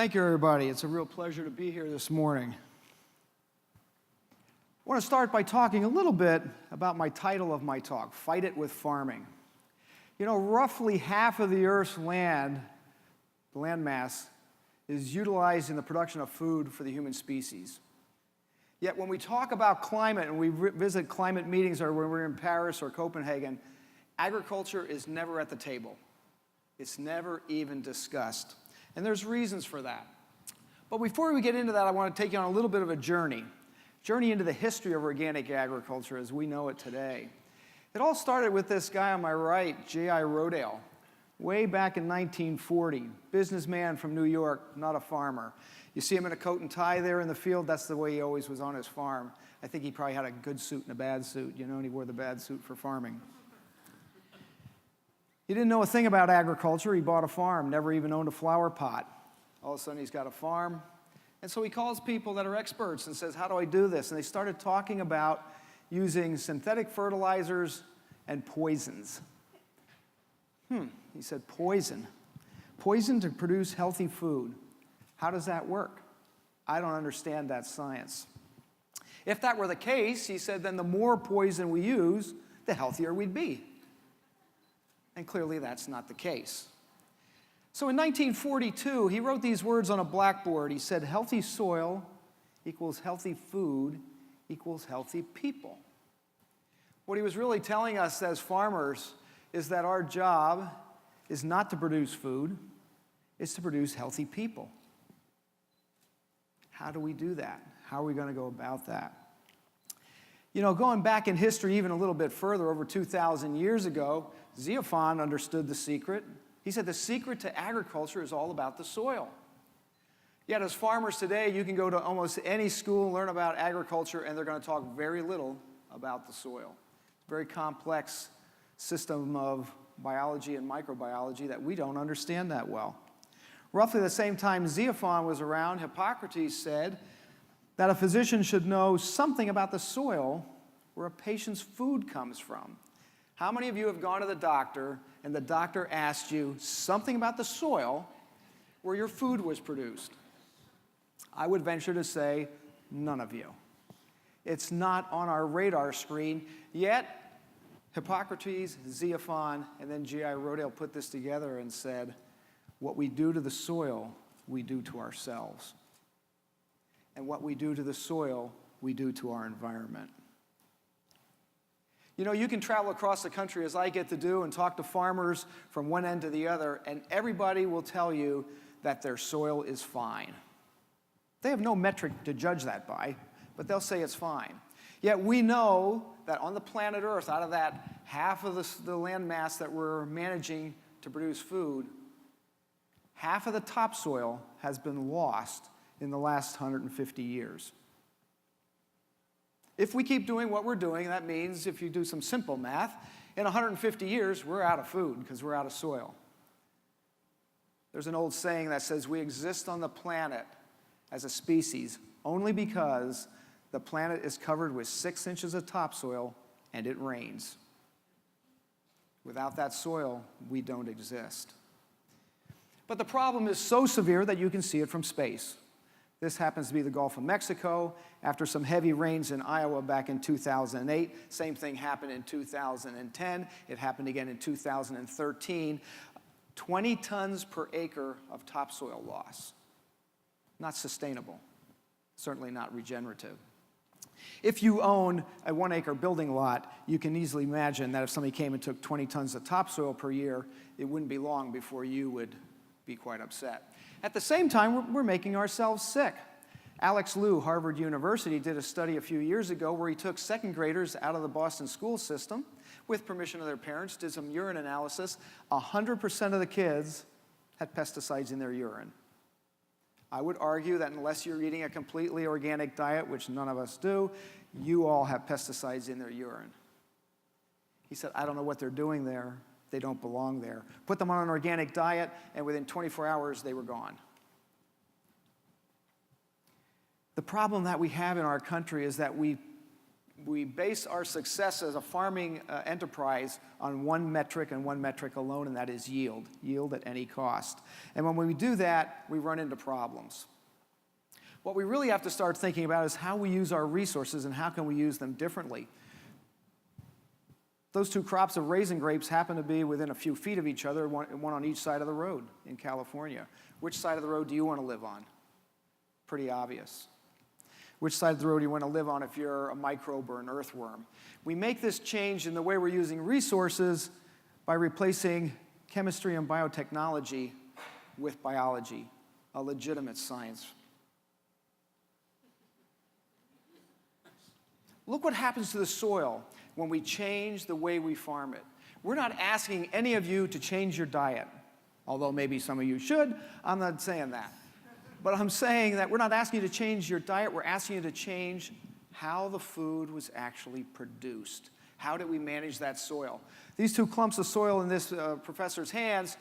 Thank you, everybody. It's a real pleasure to be here this morning. I want to start by talking a little bit about my title of my talk, Fight It with Farming. You know, roughly half of the Earth's land, the land mass, is utilized in the production of food for the human species. Yet when we talk about climate and we visit climate meetings or when we're in Paris or Copenhagen, agriculture is never at the table. It's never even discussed. And there's reasons for that. But before we get into that, I want to take you on a little bit of a journey into the history of organic agriculture as we know it today. It all started with this guy on my right, J.I. Rodale, way back in 1940, businessman from New York, not a farmer. You see him in a coat and tie there in the field, that's the way he always was on his farm. I think he probably had a good suit and a bad suit, you know, and he wore the bad suit for farming. He didn't know a thing about agriculture. He bought a farm, never even owned a flower pot. All of a sudden, he's got a farm. And so he calls people that are experts and says, how do I do this? And they started talking about using synthetic fertilizers and poisons. He said, poison. Poison to produce healthy food. How does that work? I don't understand that science. If that were the case, he said, then the more poison we use, the healthier we'd be. And clearly that's not the case. So in 1942, he wrote these words on a blackboard. He said, healthy soil equals healthy food equals healthy people. What he was really telling us as farmers is that our job is not to produce food, it's to produce healthy people. How do we do that? How are we going to go about that? You know, going back in history even a little bit further, over 2,000 years ago, Xenophon understood the secret. He said the secret to agriculture is all about the soil. Yet as farmers today, you can go to almost any school and learn about agriculture, and they're going to talk very little about the soil. It's a very complex system of biology and microbiology that we don't understand that well. Roughly the same time Xenophon was around, Hippocrates said that a physician should know something about the soil where a patient's food comes from. How many of you have gone to the doctor and the doctor asked you something about the soil where your food was produced? I would venture to say none of you. It's not on our radar screen, yet Hippocrates, Xenophon, and then J.I. Rodale put this together and said, what we do to the soil, we do to ourselves. And what we do to the soil, we do to our environment. You know, you can travel across the country as I get to do and talk to farmers from one end to the other, and everybody will tell you that their soil is fine. They have no metric to judge that by, but they'll say it's fine. Yet we know that on the planet Earth, out of that half of the land mass that we're managing to produce food, half of the topsoil has been lost in the last 150 years. If we keep doing what we're doing, that means if you do some simple math, in 150 years, we're out of food because we're out of soil. There's an old saying that says we exist on the planet as a species only because the planet is covered with 6 inches of topsoil and it rains. Without that soil, we don't exist. But the problem is so severe that you can see it from space. This happens to be the Gulf of Mexico. After some heavy rains in Iowa back in 2008, same thing happened in 2010. It happened again in 2013. 20 tons per acre of topsoil loss. Not sustainable, certainly not regenerative. If you own a 1-acre building lot, you can easily imagine that if somebody came and took 20 tons of topsoil per year, it wouldn't be long before you would be quite upset. At the same time, we're making ourselves sick. Alex Liu, Harvard University, did a study a few years ago where he took second graders out of the Boston school system with permission of their parents, did some urine analysis. 100% of the kids had pesticides in their urine. I would argue that unless you're eating a completely organic diet, which none of us do, you all have pesticides in their urine. He said, I don't know what they're doing there. They don't belong there. Put them on an organic diet, and within 24 hours, they were gone. The problem that we have in our country is that we we base our success as a farming enterprise on one metric and one metric alone, and that is yield. Yield at any cost. And when we do that, we run into problems. What we really have to start thinking about is how we use our resources and how can we use them differently. Those two crops of raisin grapes happen to be within a few feet of each other, one on each side of the road in California. Which side of the road do you want to live on? Pretty obvious. Which side of the road do you want to live on if you're a microbe or an earthworm? We make this change in the way we're using resources by replacing chemistry and biotechnology with biology, a legitimate science. Look what happens to the soil when we change the way we farm it. We're not asking any of you to change your diet, although maybe some of you should. I'm not saying that. But I'm saying that we're not asking you to change your diet. We're asking you to change how the food was actually produced. How did we manage that soil? These two clumps of soil in this professor's hands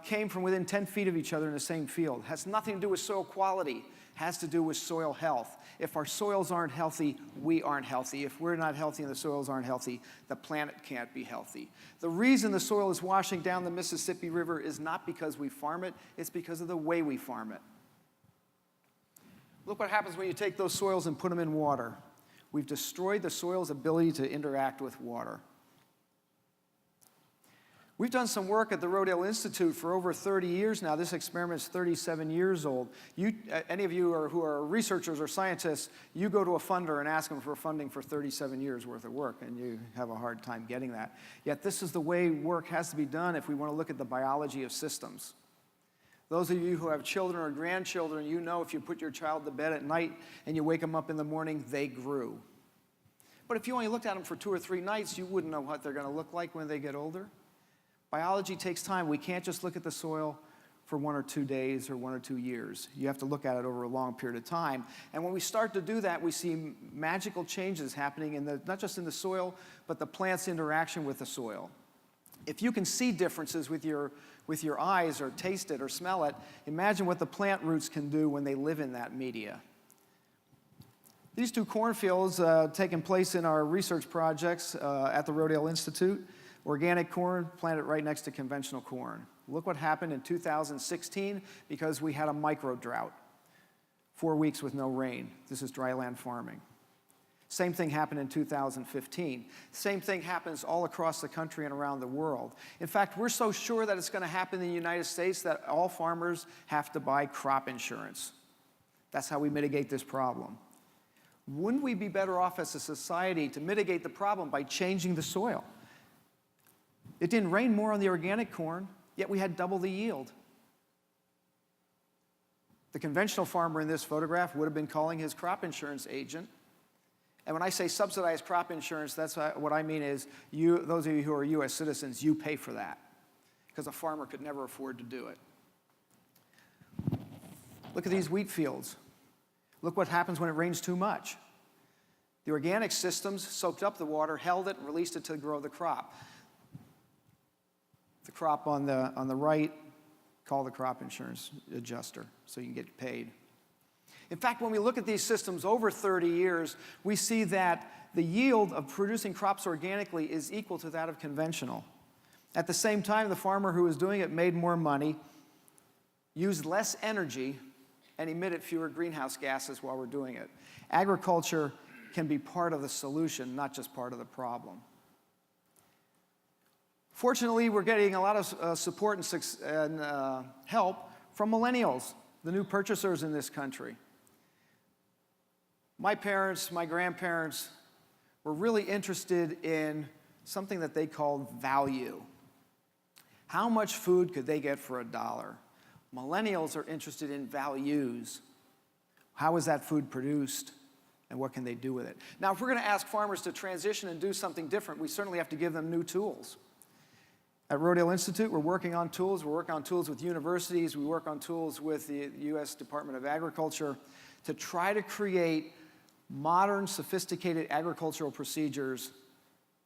came from within 10 feet of each other in the same field. It has nothing to do with soil quality. It has to do with soil health. If our soils aren't healthy, we aren't healthy. If we're not healthy and the soils aren't healthy, the planet can't be healthy. The reason the soil is washing down the Mississippi River is not because we farm it. It's because of the way we farm it. Look what happens when you take those soils and put them in water. We've destroyed the soil's ability to interact with water. We've done some work at the Rodale Institute for over 30 years now. This experiment is 37 years old. Any of you who are researchers or scientists, you go to a funder and ask them for funding for 37 years worth of work, and you have a hard time getting that. Yet this is the way work has to be done if we want to look at the biology of systems. Those of you who have children or grandchildren, you know if you put your child to bed at night and you wake them up in the morning, they grew. But if you only looked at them for 2 or 3 nights, you wouldn't know what they're going to look like when they get older. Biology takes time. We can't just look at the soil for 1 or 2 days or 1 or 2 years. You have to look at it over a long period of time. And when we start to do that, we see magical changes happening in not just in the soil, but the plant's interaction with the soil. If you can see differences with your eyes or taste it or smell it, imagine what the plant roots can do when they live in that media. These two cornfields taking place in our research projects at the Rodale Institute. Organic corn planted right next to conventional corn. Look what happened in 2016 because we had a micro drought. 4 weeks with no rain. This is dryland farming. Same thing happened in 2015. Same thing happens all across the country and around the world. In fact, we're so sure that it's going to happen in the United States that all farmers have to buy crop insurance. That's how we mitigate this problem. Wouldn't we be better off as a society to mitigate the problem by changing the soil? It didn't rain more on the organic corn, yet we had double the yield. The conventional farmer in this photograph would have been calling his crop insurance agent. And when I say subsidized crop insurance, that's what I mean is those of you who are U.S. citizens, you pay for that because a farmer could never afford to do it. Look at these wheat fields. Look what happens when it rains too much. The organic systems soaked up the water, held it, and released it to grow the crop. The crop on the right, call the crop insurance adjuster so you can get paid. In fact, when we look at these systems over 30 years, we see that the yield of producing crops organically is equal to that of conventional. At the same time, the farmer who was doing it made more money, used less energy, and emitted fewer greenhouse gases while we're doing it. Agriculture can be part of the solution, not just part of the problem. Fortunately, we're getting a lot of support and help from millennials, the new purchasers in this country. My parents, my grandparents were really interested in something that they called value. How much food could they get for $1? Millennials are interested in values. How is that food produced, and what can they do with it? Now, if we're going to ask farmers to transition and do something different, we certainly have to give them new tools. At Rodale Institute, we're working on tools. We're working on tools with universities. We work on tools with the U.S. Department of Agriculture to try to create modern, sophisticated agricultural procedures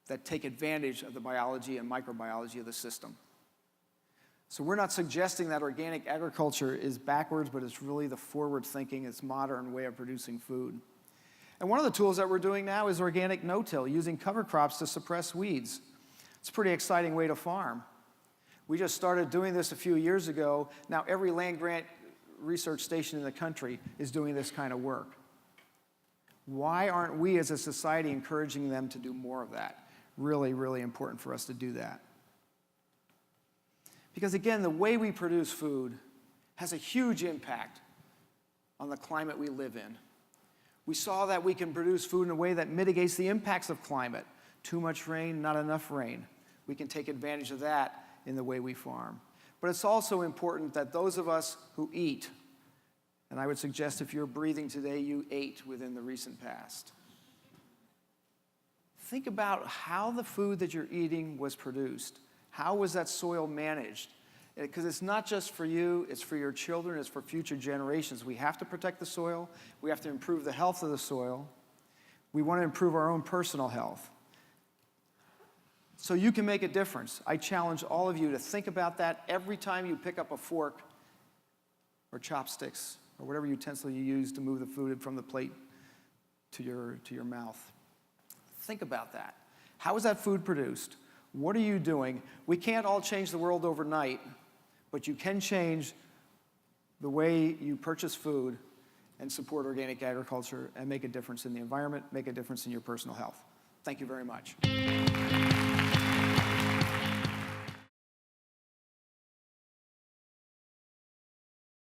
that take advantage of the biology and microbiology of the system. So we're not suggesting that organic agriculture is backwards, but it's really the forward-thinking, it's modern way of producing food. And one of the tools that we're doing now is organic no-till, using cover crops to suppress weeds. It's a pretty exciting way to farm. We just started doing this a few years ago. Now every land-grant research station in the country is doing this kind of work. Why aren't we as a society encouraging them to do more of that? Really, really important for us to do that. Because again, the way we produce food has a huge impact on the climate we live in. We saw that we can produce food in a way that mitigates the impacts of climate. Too much rain, not enough rain. We can take advantage of that in the way we farm. But it's also important that those of us who eat, and I would suggest if you're breathing today, you ate within the recent past. Think about how the food that you're eating was produced. How was that soil managed? Because it's not just for you, it's for your children, it's for future generations. We have to protect the soil. We have to improve the health of the soil. We want to improve our own personal health. So you can make a difference. I challenge all of you to think about that every time you pick up a fork or chopsticks or whatever utensil you use to move the food from the plate to your mouth. Think about that. How is that food produced? What are you doing? We can't all change the world overnight, but you can change the way you purchase food and support organic agriculture and make a difference in the environment, make a difference in your personal health. Thank you very much.